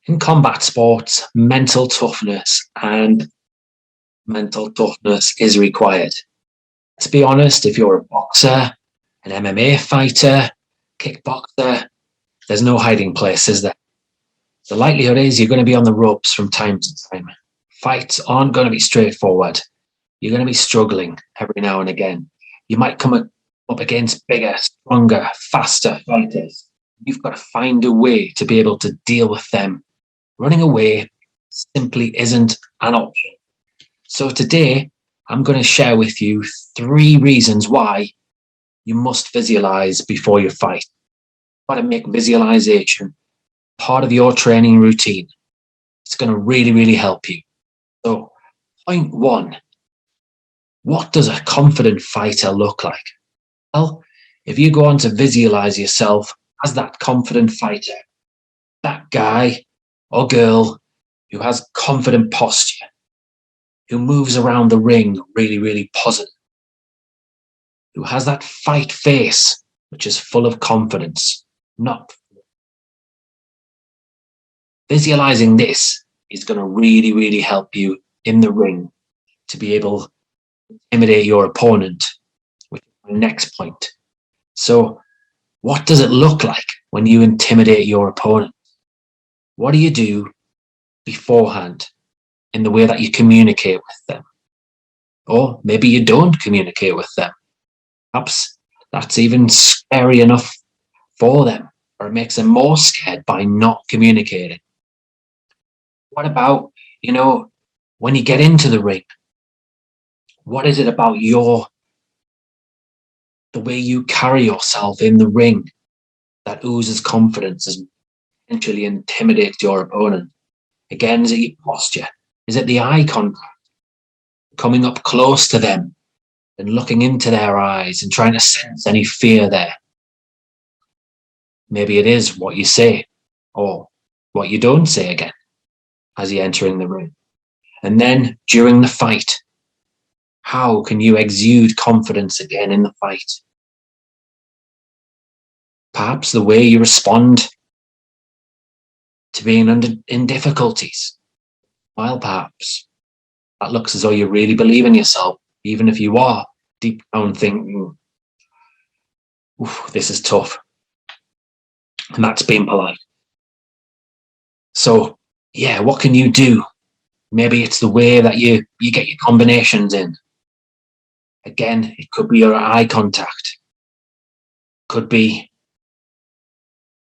In combat sports, mental toughness is required. To be honest, if you're a boxer, an MMA fighter, kickboxer, there's no hiding place, is there? The likelihood is you're going to be on the ropes from time to time. Fights aren't going to be straightforward. You're going to be struggling every now and again. You might come up against bigger, stronger, faster fighters. You've got to find a way to be able to deal with them. Running away simply isn't an option. So today, I'm going to share with you 3 reasons why you must visualize before you fight. How to make visualization part of your training routine. It's going to really, really help you. So, point 1, what does a confident fighter look like? Well, if you go on to visualize yourself as that confident fighter, that guy or girl who has confident posture, who moves around the ring really, really positive, who has that fight face, which is full of confidence, not. Visualizing this is going to really, really help you in the ring to be able to intimidate your opponent, which is my next point. So, what does it look like when you intimidate your opponent? What do you do beforehand in the way that you communicate with them? Or maybe you don't communicate with them. Perhaps that's even scary enough for them, or it makes them more scared by not communicating. What about, when you get into the ring? What is it about the way you carry yourself in the ring that oozes confidence and potentially intimidates your opponent? Again, is it your posture? Is it the eye contact? Coming up close to them and looking into their eyes and trying to sense any fear there. Maybe it is what you say or what you don't say again as you're entering the ring. And then during the fight, how can you exude confidence again in the fight? Perhaps the way you respond to being in difficulties. While perhaps that looks as though you really believe in yourself, even if you are deep down thinking, this is tough. And that's being polite. So, what can you do? Maybe it's the way that you get your combinations in. Again, it could be your eye contact. Could be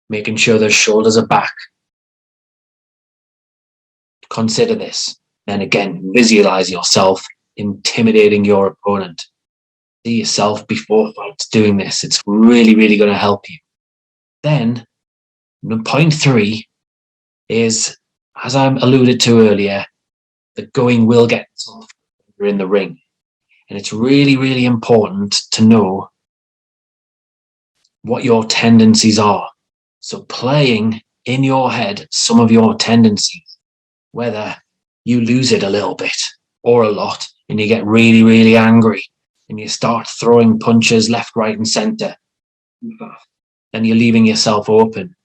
making sure those shoulders are back. Consider this. And again, visualize yourself intimidating your opponent. See yourself before fights doing this. It's really, really going to help you. Then, point 3 is, as I alluded to earlier, the going will get tough when you're in the ring. And it's really, really important to know what your tendencies are. So playing in your head some of your tendencies, whether you lose it a little bit or a lot and you get really, really angry and you start throwing punches left, right and center, then you're leaving yourself open.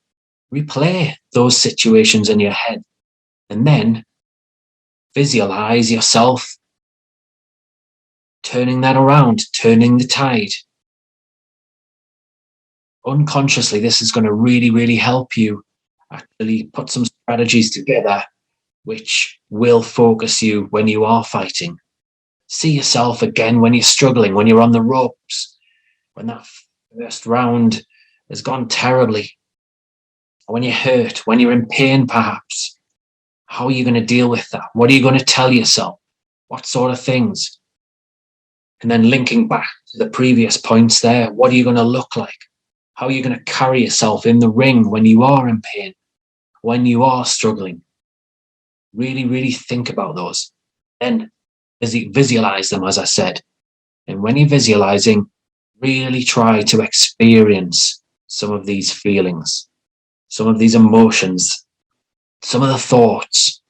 Replay those situations in your head and then visualize yourself turning that around, turning the tide. Unconsciously, this is going to really, really help you actually put some strategies together which will focus you when you are fighting. See yourself again when you're struggling, when you're on the ropes, when that first round has gone terribly, or when you're hurt, when you're in pain perhaps. How are you going to deal with that? What are you going to tell yourself? What sort of things? And then linking back to the previous points there, what are you going to look like? How are you going to carry yourself in the ring when you are in pain, when you are struggling? Really, really think about those. Then visualize them, as I said. And when you're visualizing, really try to experience some of these feelings, some of these emotions, some of the thoughts.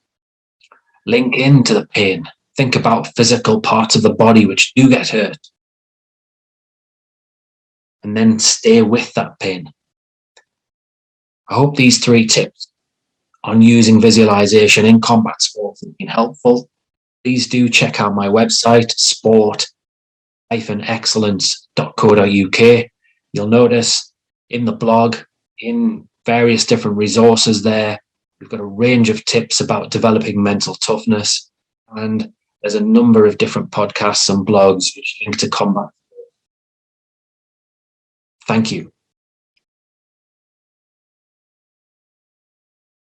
Link into the pain. Think about physical parts of the body which do get hurt. And then stay with that pain. I hope these 3 tips on using visualization in combat sports has been helpful, please do check out my website, sport-excellence.co.uk. You'll notice in the blog, in various different resources there, we've got a range of tips about developing mental toughness, and there's a number of different podcasts and blogs which link to combat. Thank you.